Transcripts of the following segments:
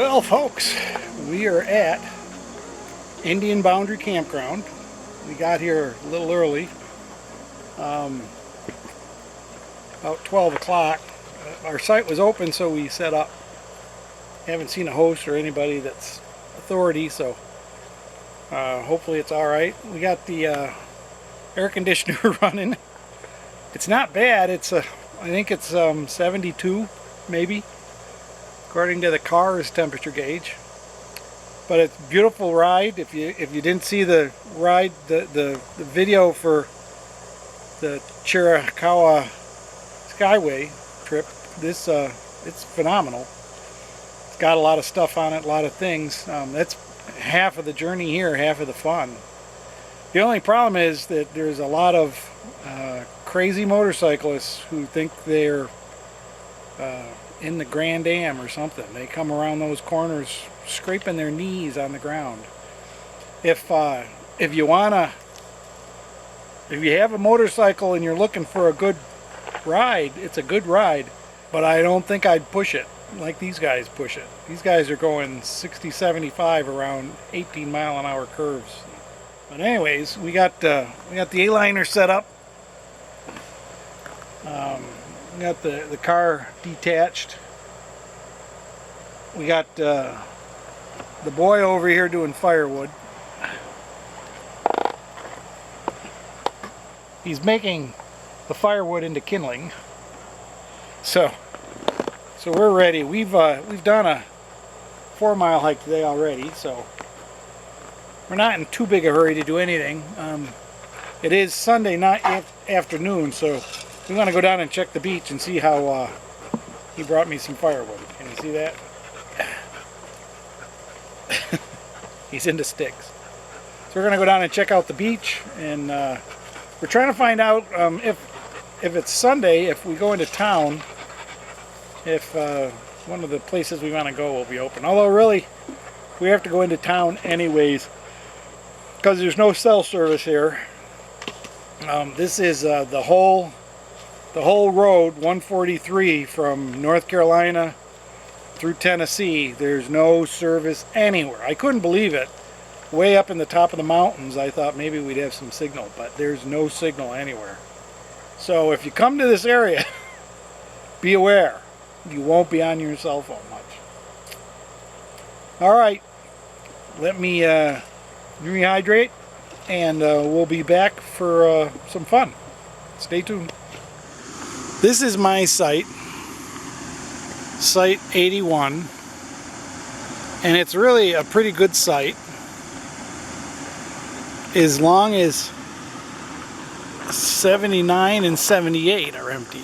Well, folks, we are at Indian Boundary Campground. We got here a little early, about 12 o'clock. Our site was open, so we set up. Haven't seen a host or anybody that's authority, so hopefully it's all right. We got the air conditioner running. It's not bad. It's I think it's 72 maybe, according to the car's temperature gauge. But it's a beautiful ride. If you didn't see the ride, the video for the Cherohala Skyway trip, this it's phenomenal. It's got a lot of stuff on it, a lot of things. That's half of the journey here, half of the fun. The only problem is that there's a lot of crazy motorcyclists who think they're in the Grand Am or something. They come around those corners scraping their knees on the ground. If you have a motorcycle and you're looking for a good ride, it's a good ride, but I don't think I'd push it like these guys push it. These guys are going 60, 75 around 18-mile-an-hour curves. But anyways, we got the Aliner set up. We got the car detached. We got the boy over here doing firewood. He's making the firewood into kindling. So we're ready. We've done a 4-mile hike today already, so we're not in too big a hurry to do anything. It is Sunday night afternoon, so we want to go down and check the beach and see how he brought me some firewood. Can you see that? He's into sticks. So we're going to go down and check out the beach, and we're trying to find out if it's Sunday, if we go into town, if one of the places we want to go will be open. Although really, we have to go into town anyways, because there's no cell service here. This is the whole road, 143, from North Carolina through Tennessee. There's no service anywhere. I couldn't believe it. Way up in the top of the mountains, I thought maybe we'd have some signal, but there's no signal anywhere. So if you come to this area, be aware. You won't be on your cell phone much. All right, let me rehydrate, and we'll be back for some fun. Stay tuned. This is my site, Site 81, and it's really a pretty good site as long as 79 and 78 are empty.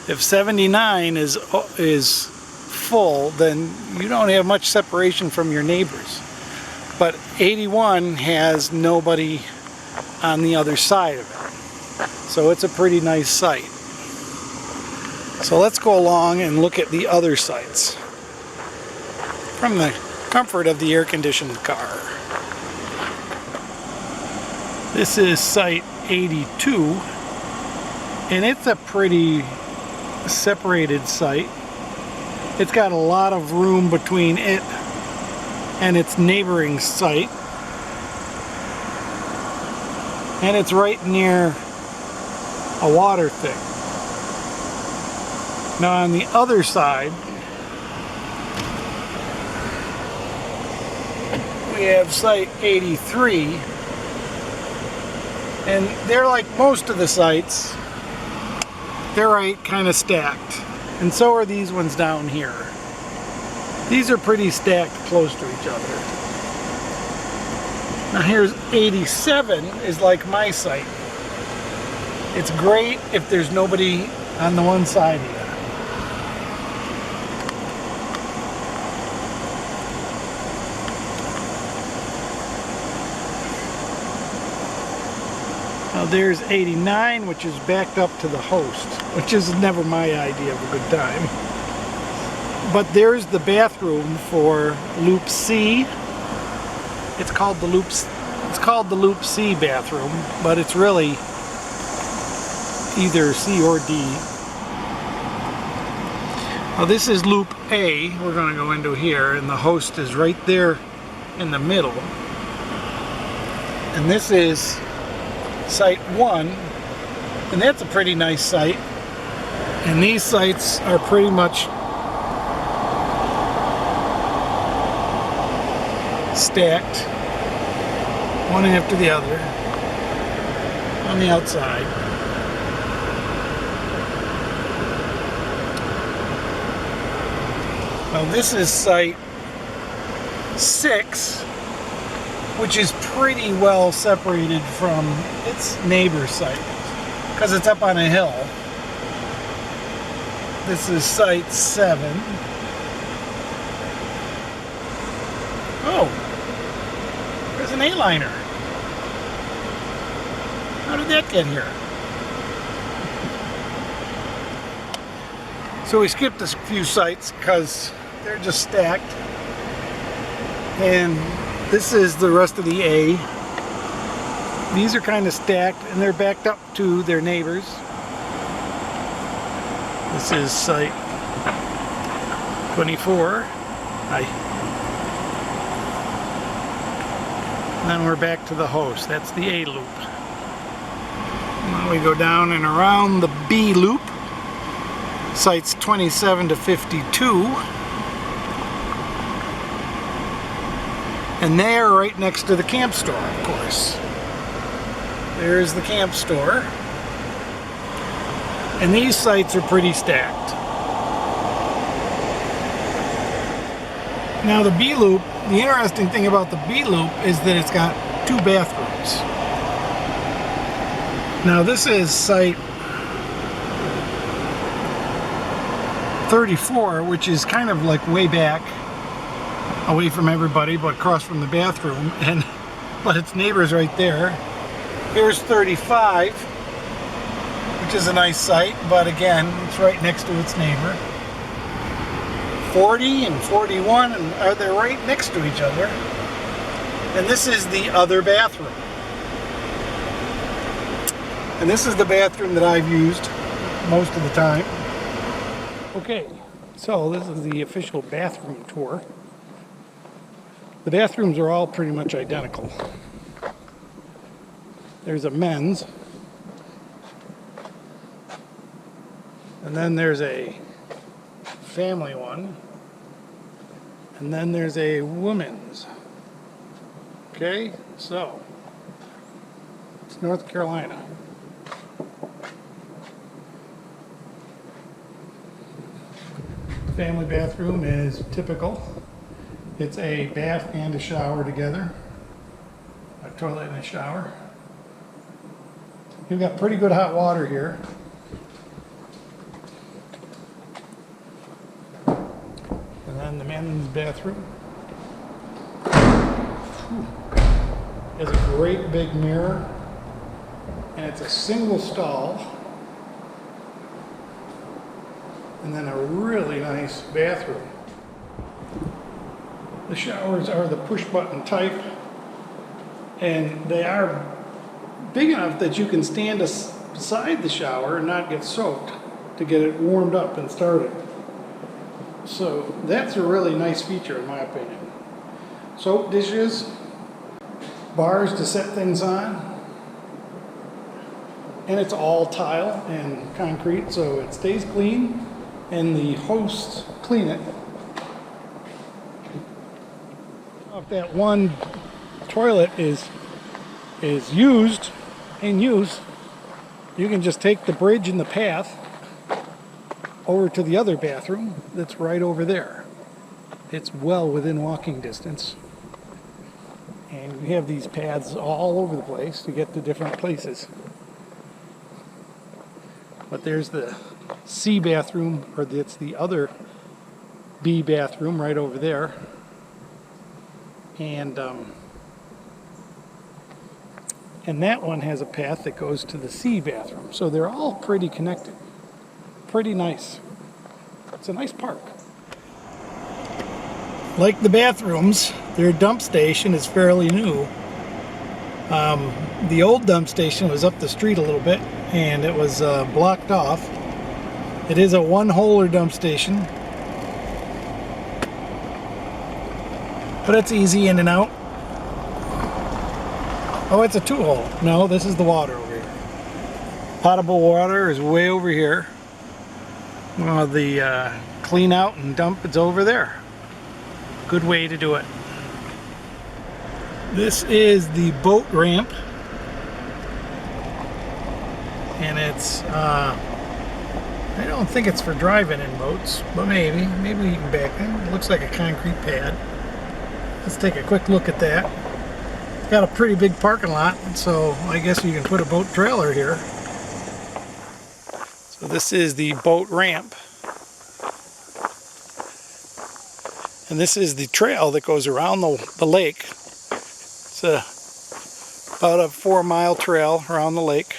If 79 is full, then you don't have much separation from your neighbors. But 81 has nobody on the other side of it. So it's a pretty nice site. So let's go along and look at the other sites from the comfort of the air-conditioned car. This is Site 82, and it's a pretty separated site. It's got a lot of room between it and its neighboring site, and it's right near a water thing. Now on the other side we have Site 83, and they're like most of the sites, they're right kind of stacked, and so are these ones down here. These are pretty stacked close to each other. Now here's 87 is like my site. It's great if there's nobody on the one side here. Now there's 89, which is backed up to the host, which is never my idea of a good time. But there's the bathroom for Loop C. It's called the Loop C bathroom, but it's really either C or D. Well, this is loop A. We're going to go into here, and the host is right there in the middle. And this is site 1, and that's a pretty nice site. And these sites are pretty much stacked, one after the other, on the outside. Now this is site 6, which is pretty well separated from its neighbor site, because it's up on a hill. This is site 7. Oh, there's an Aliner. How did that get here? So we skipped a few sites because they're just stacked. And this is the rest of the A. These are kind of stacked and they're backed up to their neighbors. This is site 24. And then we're back to the host. That's the A loop. Now we go down and around the B loop. Sites 27 to 52. And they're right next to the camp store, of course. There's the camp store. And these sites are pretty stacked. Now the B loop, the interesting thing about the B loop is that it's got 2 bathrooms. Now this is site 34, which is kind of like way back, away from everybody, but across from the bathroom, but its neighbor's right there. Here's 35, which is a nice site, but again, it's right next to its neighbor. 40 and 41, and they're right next to each other. And this is the other bathroom. And this is the bathroom that I've used most of the time. Okay, so this is the official bathroom tour. The bathrooms are all pretty much identical. There's a men's, and then there's a family one, and then there's a women's. Okay, so it's North Carolina. Family bathroom is typical. It's a bath and a shower together. A toilet and a shower. You've got pretty good hot water here. And then the men's bathroom. Has a great big mirror. And it's a single stall. And then a really nice bathroom. The showers are the push button type, and they are big enough that you can stand beside the shower and not get soaked to get it warmed up and started. So that's a really nice feature in my opinion. Soap dishes, bars to set things on, and it's all tile and concrete, so it stays clean and the hosts clean it. If that one toilet is used, in use, you can just take the bridge and the path over to the other bathroom that's right over there. It's well within walking distance. And we have these paths all over the place to get to different places. But there's the C bathroom, or it's the other B bathroom right over there. And that one has a path that goes to the C bathroom. So they're all pretty connected. Pretty nice. It's a nice park. Like the bathrooms, their dump station is fairly new. The old dump station was up the street a little bit, and it was blocked off. It is a one-holer dump station, but it's easy in and out. Oh, it's a 2-hole. No, this is the water over here. Potable water is way over here. Well, the clean out and dump is over there. Good way to do it. This is the boat ramp. And it's, I don't think it's for driving in boats, but maybe you can back in. It looks like a concrete pad. Let's take a quick look at that. It's got a pretty big parking lot, so I guess you can put a boat trailer here. So this is the boat ramp. And this is the trail that goes around the lake. It's about a 4-mile trail around the lake.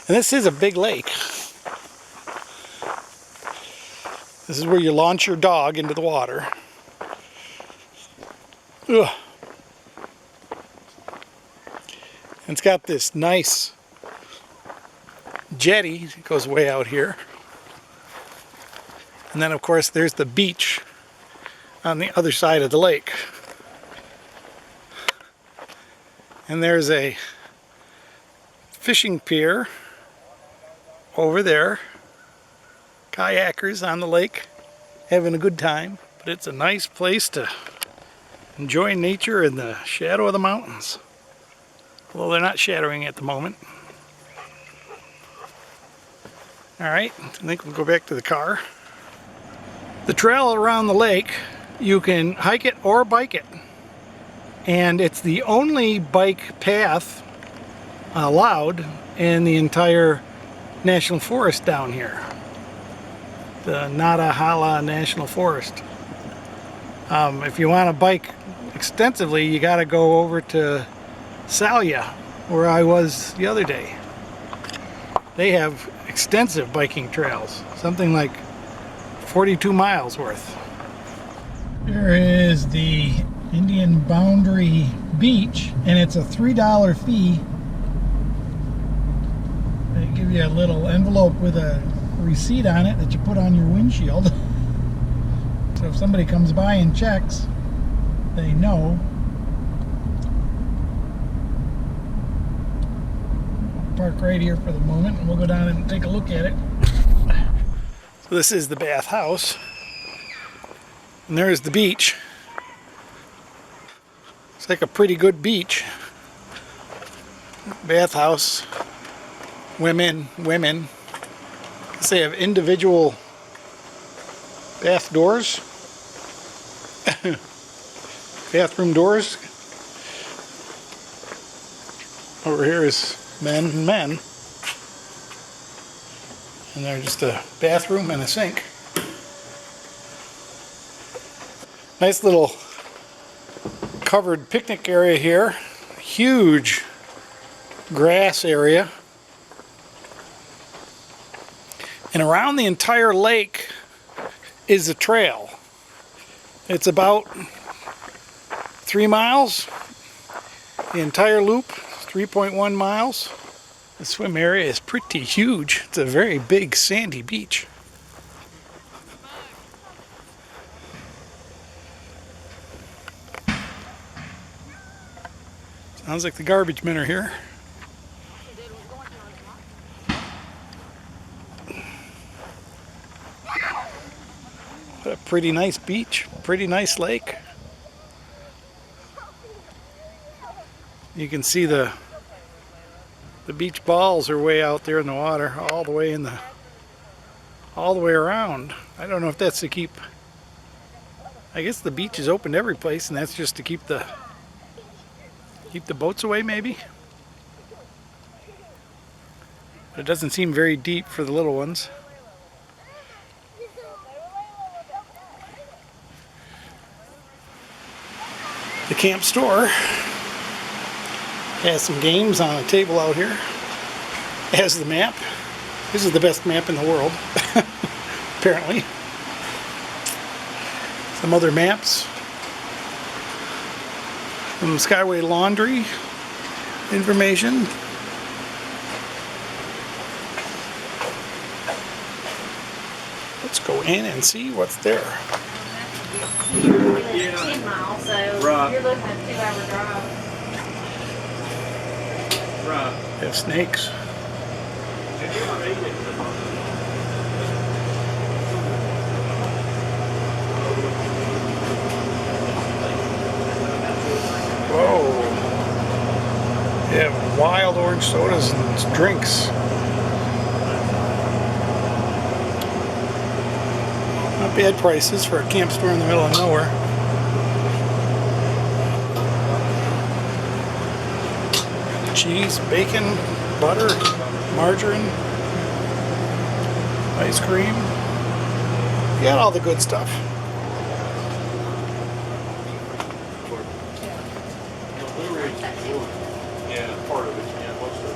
And this is a big lake. This is where you launch your dog into the water. Ugh. And it's got this nice jetty that goes way out here. And then of course there's the beach on the other side of the lake. And there's a fishing pier over there. Kayakers on the lake having a good time. But it's a nice place to enjoy nature in the shadow of the mountains. Although they're not shadowing at the moment. Alright, I think we'll go back to the car. The trail around the lake, you can hike it or bike it. And it's the only bike path allowed in the entire national forest down here. The Cherohala National Forest. If you want to bike extensively, you got to go over to Salya, where I was the other day. They have extensive biking trails, something like 42 miles worth. Here is the Indian Boundry Beach, and it's a $3 fee. They give you a little envelope with a receipt on it that you put on your windshield. So if somebody comes by and checks, they know. Park right here for the moment and we'll go down and take a look at it. So this is the bathhouse. And there's the beach. It's like a pretty good beach. Bathhouse. Women. They have individual bath doors. Bathroom doors. Over here is men and men. And there's just a bathroom and a sink. Nice little covered picnic area here. Huge grass area. And around the entire lake is a trail. It's about 3 miles. The entire loop, 3.1 miles. The swim area is pretty huge. It's a very big sandy beach. Sounds like the garbage men are here. What a pretty nice beach, pretty nice lake. You can see the beach balls are way out there in the water, all the way around. I don't know if that's to keep. I guess the beach is open to every place, and that's just to keep the boats away, maybe. But it doesn't seem very deep for the little ones. The camp store has some games on a table out here. It has the map. This is the best map in the world, apparently. Some other maps. Some Skyway laundry information. Let's go in and see what's there. so Right. you're looking at a 2-hour drive. Right. They have snakes. Have you ever made it? Whoa. They have wild orange sodas and drinks. Not bad prices for a camp store in the middle of nowhere. Cheese, bacon, butter, margarine, ice cream. You got all the good stuff. Yeah, part of it. Yeah, most of it.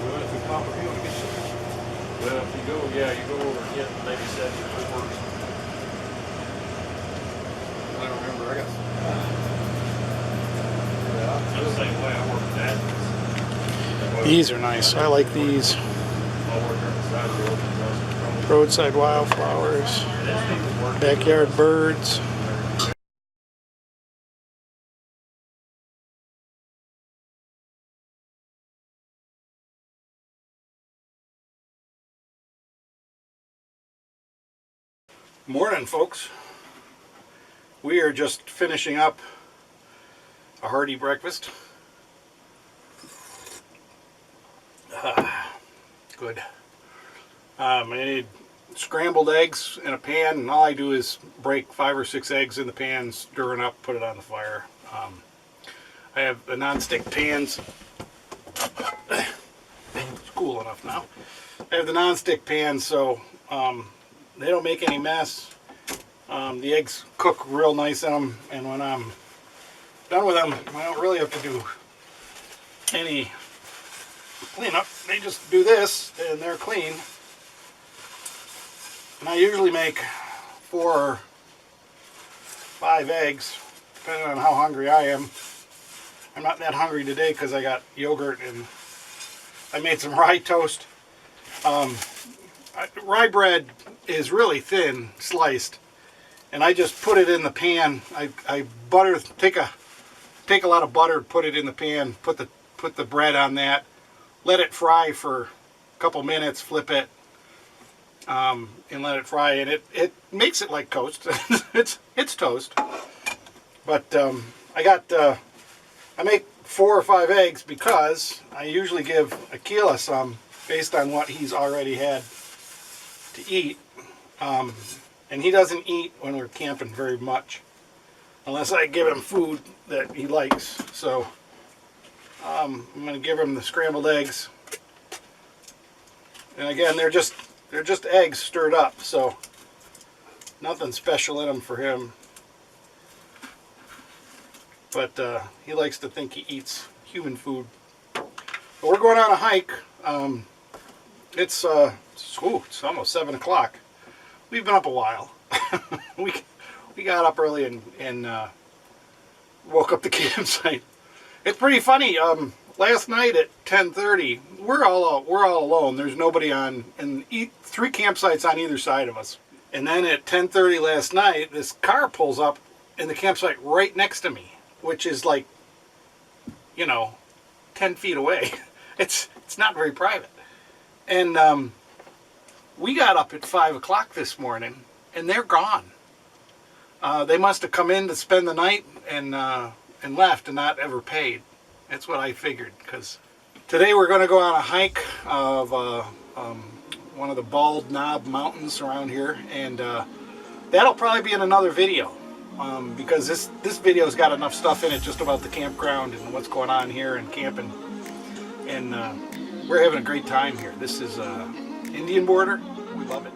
Well, if you pop a hill to get some. Well, if you go, yeah, you go over and get maybe 7 or 4. I don't remember. I got. Yeah, I'm the same way. I work with that. These are nice. I like these. I'll work on the side road. Roadside wildflowers, backyard birds. Morning, folks. We are just finishing up a hearty breakfast. Good. I need scrambled eggs in a pan, and all I do is break 5 or 6 eggs in the pan, stir it up, put it on the fire. I have the non-stick pans. It's cool enough now. I have the non-stick pans, so they don't make any mess. The eggs cook real nice in them, and when I'm done with them, I don't really have to do any cleanup. They just do this, and they're clean. And I usually make 4 or 5 eggs, depending on how hungry I am. I'm not that hungry today because I got yogurt and I made some rye toast. Rye bread is really thin sliced, and I just put it in the pan. I butter, take a lot of butter, put it in the pan, put the bread on that, let it fry for a couple minutes, flip it, and let it fry, and it makes it like toast. it's toast. But I make 4 or 5 eggs because I usually give Akila some based on what he's already had to eat. And he doesn't eat when we're camping very much unless I give him food that he likes. So I'm going to give him the scrambled eggs. And again, they're just eggs stirred up, so nothing special in them for him. But he likes to think he eats human food. But we're going on a hike. It's almost 7 o'clock. We've been up a while. we got up early and woke up the campsite. It's pretty funny. Last night at 10:30, we're all alone. There's nobody on, and 3 campsites on either side of us. And then at 10:30 last night, this car pulls up in the campsite right next to me, which is like, 10 feet away. It's not very private. And we got up at 5 o'clock this morning, and they're gone. They must have come in to spend the night and left and not ever paid. That's what I figured, because today we're going to go on a hike of one of the Bald Knob Mountains around here, and that'll probably be in another video, because this video's got enough stuff in it just about the campground and what's going on here and camping, and we're having a great time here. This is Indian border. We love it.